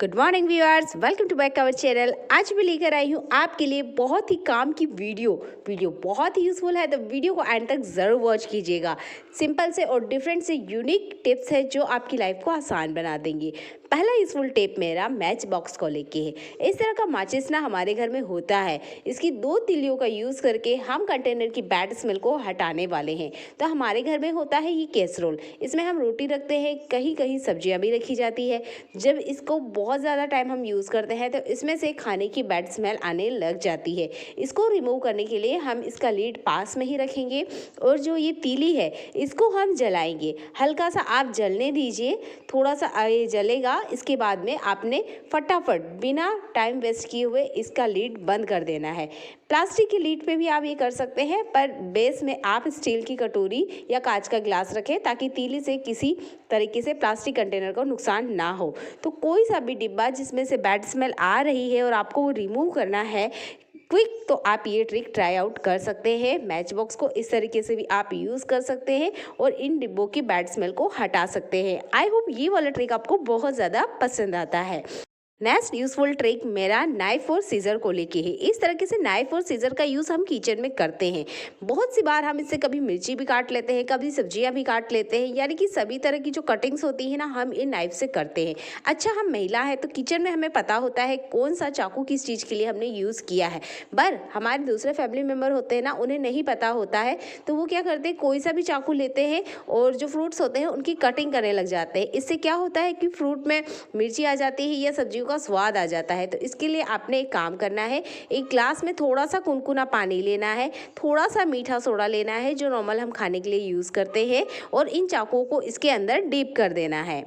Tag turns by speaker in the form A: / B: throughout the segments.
A: Good morning viewers, welcome to back our channel. आज मैं लेकर आई हूँ आपके लिए बहुत ही काम की वीडियो बहुत ही यूजफुल है, तो वीडियो को एंड तक ज़रूर वॉच कीजिएगा। सिंपल से और डिफरेंट से यूनिक टिप्स है जो आपकी लाइफ को आसान बना देंगे। पहला यूजफुल टिप मेरा मैच बॉक्स को लेके है। इस तरह का माचिस ना हमारे घर में होता है। इसकी 2 तिलियों का यूज़ करके हम कंटेनर की बैड स्मेल को हटाने वाले हैं। तो हमारे घर में होता है ये कैसरोल, इसमें हम रोटी रखते हैं, कहीं कहीं सब्जियां भी रखी जाती है। जब इसको बहुत ज़्यादा टाइम हम यूज़ करते हैं तो इसमें से खाने की बैड स्मेल आने लग जाती है। इसको रिमूव करने के लिए हम इसका लीड पास में ही रखेंगे और जो ये तीली है इसको हम जलाएंगे। हल्का सा आप जलने दीजिए, थोड़ा सा ये जलेगा। इसके बाद में आपने फटाफट बिना टाइम वेस्ट किए हुए इसका लीड बंद कर देना है। प्लास्टिक के लीड पे भी आप ये कर सकते हैं, पर बेस में आप स्टील की कटोरी या कांच का ग्लास रखें ताकि तीली से किसी तरीके से प्लास्टिक कंटेनर को नुकसान ना हो। तो कोई सा भी डिब्बा जिसमें से बैड स्मेल आ रही है और आपको वो रिमूव करना है क्विक, तो आप ये ट्रिक ट्राई आउट कर सकते हैं। मैच बॉक्स को इस तरीके से भी आप यूज़ कर सकते हैं और इन डिब्बों की बैड स्मेल को हटा सकते हैं। आई होप ये वाला ट्रिक आपको बहुत ज़्यादा पसंद आता है। नेक्स्ट यूजफुल ट्रिक मेरा नाइफ और सीजर को लेके है। इस तरीके से नाइफ और सीजर का यूज़ हम किचन में करते हैं। बहुत सी बार हम इससे कभी मिर्ची भी काट लेते हैं, कभी सब्जियां भी काट लेते हैं, यानी कि सभी तरह की जो कटिंग्स होती है ना हम इन नाइफ से करते हैं। अच्छा, हम महिला है तो किचन में हमें पता होता है कौन सा चाकू किस चीज़ के लिए हमने यूज़ किया है। पर हमारे दूसरे फैमिली मेम्बर होते हैं ना, उन्हें नहीं पता होता है, तो वो क्या करते हैं, कोई सा भी चाकू लेते हैं और जो फ्रूट्स होते हैं उनकी कटिंग करने लग जाते हैं। इससे क्या होता है कि फ्रूट में मिर्ची आ जाती है या सब्जियों का स्वाद आ जाता है। तो इसके लिए आपने एक काम करना है, एक ग्लास में थोड़ा सा कुनकुना पानी लेना है, थोड़ा सा मीठा सोडा लेना है जो नॉर्मल हम खाने के लिए यूज़ करते हैं, और इन चाकुओं को इसके अंदर डीप कर देना है।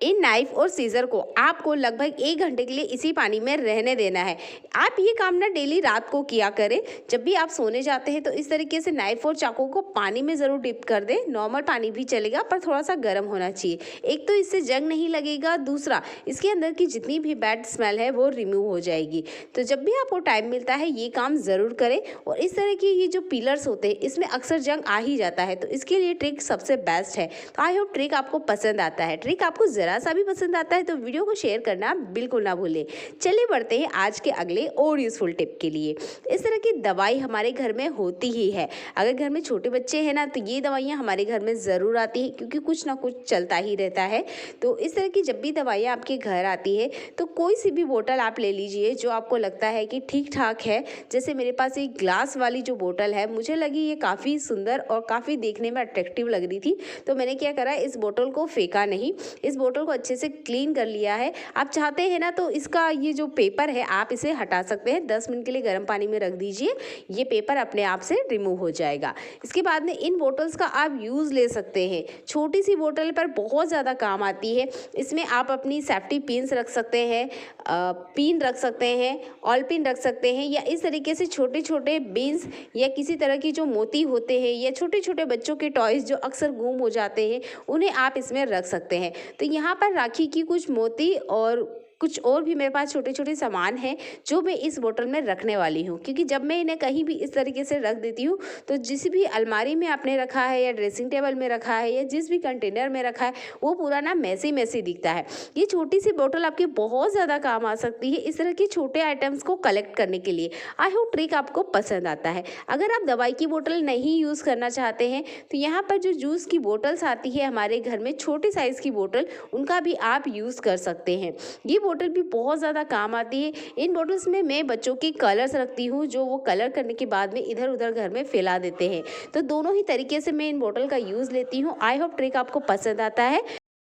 A: इन नाइफ और सीजर को आपको लगभग 1 घंटे के लिए इसी पानी में रहने देना है। आप ये काम ना डेली रात को किया करें। जब भी आप सोने जाते हैं तो इस तरीके से नाइफ और चाकू को पानी में ज़रूर डिप कर दें। नॉर्मल पानी भी चलेगा पर थोड़ा सा गर्म होना चाहिए। एक तो इससे जंग नहीं लगेगा, दूसरा इसके अंदर की जितनी भी बैड स्मेल है वो रिमूव हो जाएगी। तो जब भी आपको टाइम मिलता है ये काम ज़रूर करें। और इस तरह की ये जो पिलर्स होते हैं इसमें अक्सर जंग आ ही जाता है, तो इसके लिए ट्रिक सबसे बेस्ट है। तो आई होप ट्रिक आपको पसंद आता है। ट्रिक आपको ज़रा सा भी पसंद आता है तो वीडियो को शेयर करना बिल्कुल ना भूलें। चलिए बढ़ते हैं आज के अगले और यूजफुल टिप के लिए। इस तरह की दवाई हमारे घर में होती ही है। अगर घर में छोटे बच्चे हैं ना तो ये दवाइयाँ हमारे घर में ज़रूर आती है, क्योंकि कुछ ना कुछ चलता ही रहता है। तो इस तरह की जब भी दवाइयाँ आपके घर आती है तो कोई सी भी बोतल आप ले लीजिए जो आपको लगता है कि ठीक ठाक है। जैसे मेरे पास एक ग्लास वाली जो बोतल है, मुझे लगी ये काफ़ी सुंदर और काफ़ी देखने में अट्रैक्टिव लग रही थी, तो मैंने क्या करा, इस बोतल को फेंका नहीं, इस बोतल को अच्छे से क्लीन कर लिया है। आप चाहते हैं ना तो इसका ये जो पेपर है आप इसे हटा सकते हैं। 10 मिनट के लिए गर्म पानी में रख दीजिए, ये पेपर अपने आप से रिमूव हो जाएगा। इसके बाद में इन बोतल्स का आप यूज़ ले सकते हैं। छोटी सी बोतल पर बहुत ज़्यादा काम आती है। इसमें आप अपनी सेफ्टी पिन्स रख सकते हैं, पिन रख सकते हैं, ऑल पिन रख सकते हैं, या इस तरीके से छोटे छोटे बीन्स या किसी तरह की जो मोती होते हैं या छोटे छोटे बच्चों के टॉयज़ जो अक्सर गुम हो जाते हैं उन्हें आप इसमें रख सकते हैं। तो यहाँ पर राखी की कुछ मोती और कुछ और भी मेरे पास छोटे छोटे सामान हैं जो मैं इस बोतल में रखने वाली हूँ, क्योंकि जब मैं इन्हें कहीं भी इस तरीके से रख देती हूँ तो जिस भी अलमारी में आपने रखा है या ड्रेसिंग टेबल में रखा है या जिस भी कंटेनर में रखा है वो पूरा ना मैसी मैसी दिखता है। ये छोटी सी बोतल आपके बहुत ज़्यादा काम आ सकती है इस तरह के छोटे आइटम्स को कलेक्ट करने के लिए। आई होप ट्रिक आपको पसंद आता है। अगर आप दवाई की बोतल नहीं यूज़ करना चाहते हैं तो यहाँ पर जो जूस की बोतल्स आती है हमारे घर में, छोटे साइज़ की बोतल, उनका भी आप यूज़ कर सकते हैं। ये बोतल भी बहुत ज़्यादा काम आती है। इन बोतल्स में मैं बच्चों के कलर्स रखती हूँ जो वो कलर करने के बाद में इधर उधर घर में फैला देते हैं। तो दोनों ही तरीके से मैं इन बोतल का यूज़ लेती हूँ। आई होप ट्रिक आपको पसंद आता है।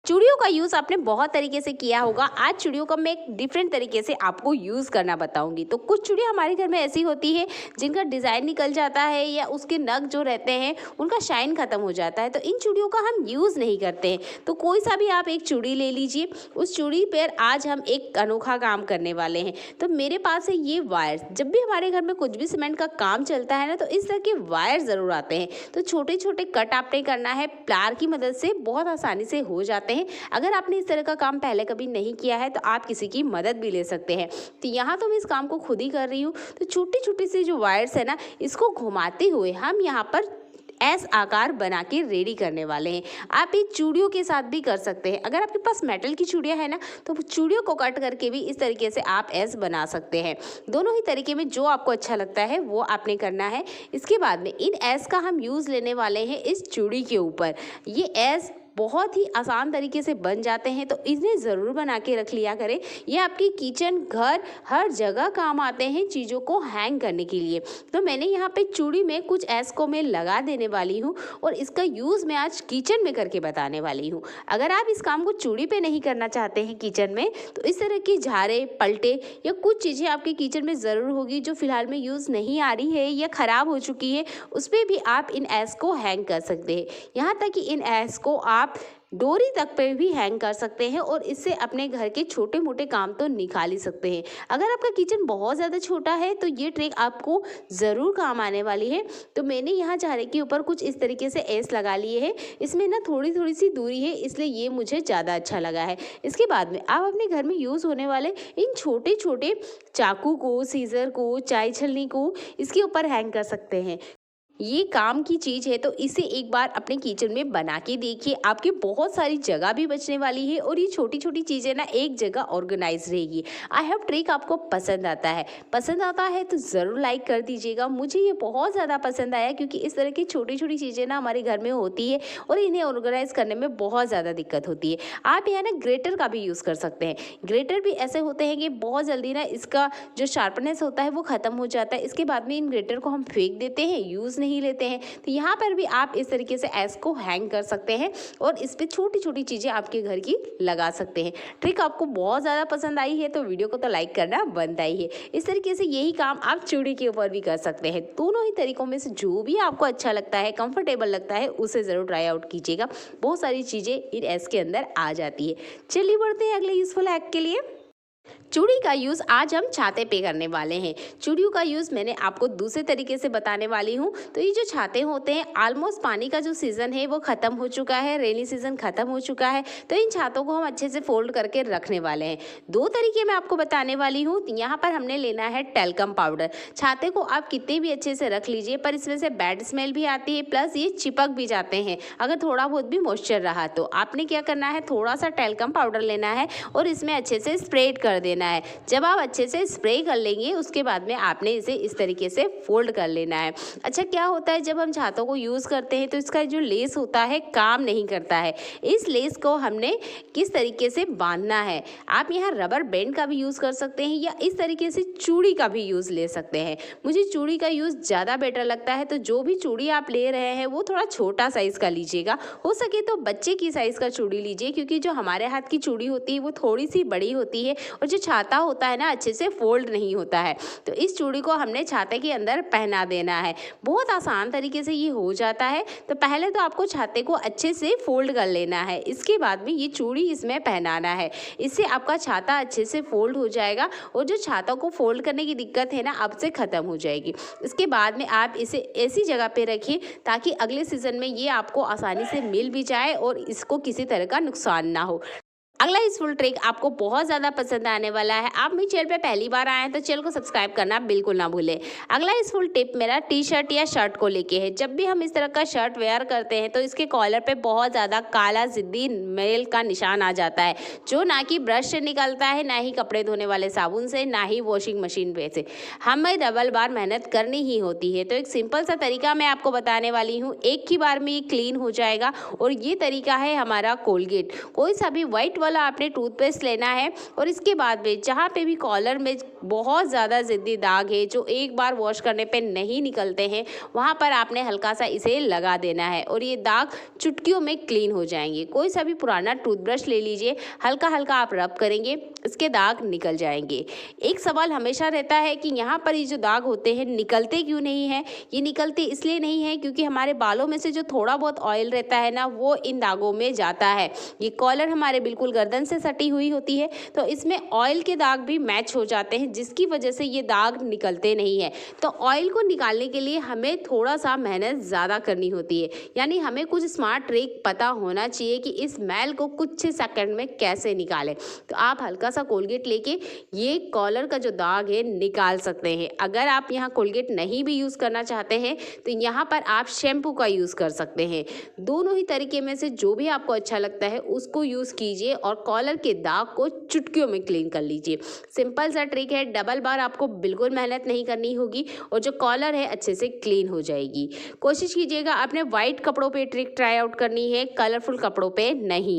A: चूड़ियों का यूज़ आपने बहुत तरीके से किया होगा। आज चूड़ियों का मैं एक डिफरेंट तरीके से आपको यूज़ करना बताऊंगी। तो कुछ चूड़ियाँ हमारे घर में ऐसी होती है जिनका डिज़ाइन निकल जाता है या उसके नग जो रहते हैं उनका शाइन ख़त्म हो जाता है, तो इन चूड़ियों का हम यूज़ नहीं करते हैं। तो कोई सा भी आप एक चूड़ी ले लीजिए, उस चूड़ी पर आज हम एक अनोखा काम करने वाले हैं। तो मेरे पास है ये वायर। जब भी हमारे घर में कुछ भी सीमेंट का काम चलता है ना तो इस तरह के वायर ज़रूर आते हैं। तो छोटे छोटे कट आपने करना है, प्लार की मदद से बहुत आसानी से हो जाते हैं। अगर आपने इस तरह का काम पहले कभी नहीं किया है तो आप किसी की मदद भी ले सकते हैं। तो यहाँ तो मैं इस काम को खुद ही कर रही हूँ। तो छोटी छोटी सी जो वायर्स है ना इसको घुमाते हुए हम यहाँ पर एस आकार बना के रेडी करने वाले हैं। आप ये चूड़ियों के साथ भी कर सकते हैं। अगर आपके पास मेटल की चूड़ियाँ है ना, तो चूड़ियों को कट करके भी इस तरीके से आप एस बना सकते हैं। दोनों ही तरीके में जो आपको अच्छा लगता है वो आपने करना है। इसके बाद में इन एस का हम यूज़ लेने वाले हैं इस चूड़ी के ऊपर। ये एस बहुत ही आसान तरीके से बन जाते हैं, तो इन्हें ज़रूर बना के रख लिया करें। ये आपकी किचन, घर, हर जगह काम आते हैं चीज़ों को हैंग करने के लिए। तो मैंने यहाँ पे चूड़ी में कुछ ऐस को मैं लगा देने वाली हूँ और इसका यूज़ मैं आज किचन में करके बताने वाली हूँ। अगर आप इस काम को चूड़ी पे नहीं करना चाहते हैं किचन में, तो इस तरह की झारे, पलटे या कुछ चीज़ें आपके किचन में ज़रूर होगी जो फिलहाल में यूज़ नहीं आ रही है या ख़राब हो चुकी है, उस पर भी आप इन ऐस को हैंग कर सकते हैं। यहाँ तक कि इन ऐस को आप डोरी तक पे भी हैंग कर सकते हैं और इससे अपने घर के छोटे मोटे काम तो निकाल ही सकते हैं। अगर आपका किचन बहुत ज़्यादा छोटा है तो ये ट्रिक आपको ज़रूर काम आने वाली है। तो मैंने यहाँ झारे के ऊपर कुछ इस तरीके से ऐस लगा लिए है। इसमें ना थोड़ी थोड़ी सी दूरी है, इसलिए ये मुझे ज़्यादा अच्छा लगा है। इसके बाद में आप अपने घर में यूज़ होने वाले इन छोटे छोटे चाकू को, सीज़र को, चाय छलनी को इसके ऊपर हैंग कर सकते हैं। ये काम की चीज़ है, तो इसे एक बार अपने किचन में बना के देखिए। आपकी बहुत सारी जगह भी बचने वाली है और ये छोटी छोटी चीज़ें ना एक जगह ऑर्गेनाइज रहेगी। आई होप ट्रिक आपको पसंद आता है तो ज़रूर लाइक कर दीजिएगा। मुझे ये बहुत ज़्यादा पसंद आया क्योंकि इस तरह की छोटी छोटी चीज़ें ना हमारे घर में होती है और इन्हें ऑर्गेनाइज करने में बहुत ज़्यादा दिक्कत होती है। आप यहाँ ना ग्रेटर का भी यूज़ कर सकते हैं। ग्रेटर भी ऐसे होते हैं कि बहुत जल्दी ना इसका जो शार्पनेस होता है वो ख़त्म हो जाता है। इसके बाद में इन ग्रेटर को हम फेंक देते हैं, यूज़ नहीं लेते हैं। तो यहाँ पर भी आप इस तरीके से ऐस को हैंग कर सकते हैं और इस पे छोटी छोटी चीज़ें आपके घर की लगा सकते हैं। ट्रिक आपको बहुत ज़्यादा पसंद आई है तो वीडियो को तो लाइक करना बनता ही है। इस तरीके से यही काम आप चूड़ी के ऊपर भी कर सकते हैं। दोनों ही तरीकों में से जो भी आपको अच्छा लगता है, कंफर्टेबल लगता है, उसे ज़रूर ट्राई आउट कीजिएगा। बहुत सारी चीज़ें इन ऐस के अंदर आ जाती है। चलिए बढ़ते हैं अगले यूजफुल हैक के लिए। चूड़ी का यूज़ आज हम छाते पे करने वाले हैं। चूड़ियों का यूज़ मैंने आपको दूसरे तरीके से बताने वाली हूँ। तो ये जो छाते होते हैं, ऑलमोस्ट पानी का जो सीज़न है वो ख़त्म हो चुका है, रेनी सीज़न ख़त्म हो चुका है। तो इन छातों को हम अच्छे से फोल्ड करके रखने वाले हैं। दो तरीके मैं आपको बताने वाली हूँ। यहाँ पर हमने लेना है टेल्कम पाउडर। छाते को आप कितने भी अच्छे से रख लीजिए, पर इसमें से बैड स्मेल भी आती है, प्लस ये चिपक भी जाते हैं अगर थोड़ा बहुत भी मॉइस्चर रहा तो। आपने क्या करना है, थोड़ा सा टेल्कम पाउडर लेना है और इसमें अच्छे से स्प्रेड कर देना है। जब आप अच्छे से स्प्रे कर लेंगे उसके बाद में आपने इसे इस तरीके से फोल्ड कर लेना है। अच्छा, क्या होता है जब हम छातों को यूज़ करते हैं तो इसका जो लेस होता है काम नहीं करता है। इस लेस को हमने किस तरीके से बांधना है, आप यहाँ रबर बैंड का भी यूज़ कर सकते हैं या इस तरीके से चूड़ी का भी यूज़ ले सकते हैं। मुझे चूड़ी का यूज़ ज़्यादा बेटर लगता है, तो जो भी चूड़ी आप ले रहे हैं वो थोड़ा छोटा साइज़ का लीजिएगा। हो सके तो बच्चे की साइज़ का चूड़ी लीजिए, क्योंकि जो हमारे हाथ की चूड़ी होती है वो थोड़ी सी बड़ी होती है और जो छाता होता है ना अच्छे से फोल्ड नहीं होता है। तो इस चूड़ी को हमने छाते के अंदर पहना देना है। बहुत आसान तरीके से ये हो जाता है। तो पहले तो आपको छाते को अच्छे से फोल्ड कर लेना है, इसके बाद में ये चूड़ी इसमें पहनाना है। इससे आपका छाता अच्छे से फोल्ड हो जाएगा और जो छाता को फोल्ड करने की दिक्कत है ना अब से ख़त्म हो जाएगी। इसके बाद में आप इसे ऐसी जगह पे रखिए ताकि अगले सीज़न में ये आपको आसानी से मिल भी जाए और इसको किसी तरह का नुकसान ना हो। अगला यूजफुल ट्रिक आपको बहुत ज़्यादा पसंद आने वाला है। आप मेरे चैनल पे पहली बार आए हैं तो चैनल को सब्सक्राइब करना बिल्कुल ना भूलें। अगला यूजफुल टिप मेरा टी शर्ट या शर्ट को लेके है। जब भी हम इस तरह का शर्ट वेयर करते हैं तो इसके कॉलर पे बहुत ज़्यादा काला ज़िद्दी मेल का निशान आ जाता है, जो ना कि ब्रश से निकलता है, ना ही कपड़े धोने वाले साबुन से, ना ही वॉशिंग मशीन पे से। हमें डबल बार मेहनत करनी ही होती है। तो एक सिंपल सा तरीका मैं आपको बताने वाली हूँ, एक ही बार में ये क्लीन हो जाएगा। और ये तरीका है हमारा कोलगेट। कोई सा भी वाइट वाला आपने टूथपेस्ट लेना है और इसके बाद में जहाँ पे भी कॉलर में बहुत ज़्यादा ज़िद्दी दाग है जो एक बार वॉश करने पे नहीं निकलते हैं, वहाँ पर आपने हल्का सा इसे लगा देना है और ये दाग चुटकियों में क्लीन हो जाएंगे। कोई सा भी पुराना टूथब्रश ले लीजिए, हल्का हल्का आप रब करेंगे, इसके दाग निकल जाएंगे। एक सवाल हमेशा रहता है कि यहाँ पर ये जो दाग होते हैं निकलते क्यों नहीं हैं। ये निकलते इसलिए नहीं है क्योंकि हमारे बालों में से जो थोड़ा बहुत ऑयल रहता है ना वो इन दागों में जाता है। ये कॉलर हमारे बिल्कुल गर्दन से सटी हुई होती है तो इसमें ऑयल के दाग भी मैच हो जाते हैं, जिसकी वजह से ये दाग निकलते नहीं है। तो ऑयल को निकालने के लिए हमें थोड़ा सा मेहनत ज़्यादा करनी होती है, यानी हमें कुछ स्मार्ट ट्रिक पता होना चाहिए कि इस मैल को कुछ सेकंड में कैसे निकालें। तो आप हल्का सा कोलगेट लेके ये कॉलर का जो दाग है निकाल सकते हैं। अगर आप यहाँ कोलगेट नहीं भी यूज़ करना चाहते हैं तो यहाँ पर आप शैम्पू का यूज़ कर सकते हैं। दोनों ही तरीके में से जो भी आपको अच्छा लगता है उसको यूज़ कीजिए और कॉलर के दाग को चुटकियों में क्लीन कर लीजिए। सिंपल सा ट्रिक है, डबल बार आपको बिल्कुल मेहनत नहीं करनी होगी और जो कॉलर है अच्छे से क्लीन हो जाएगी। कोशिश कीजिएगा आपने वाइट कपड़ों पे ट्रिक ट्राई आउट करनी है, कलरफुल कपड़ों पे नहीं।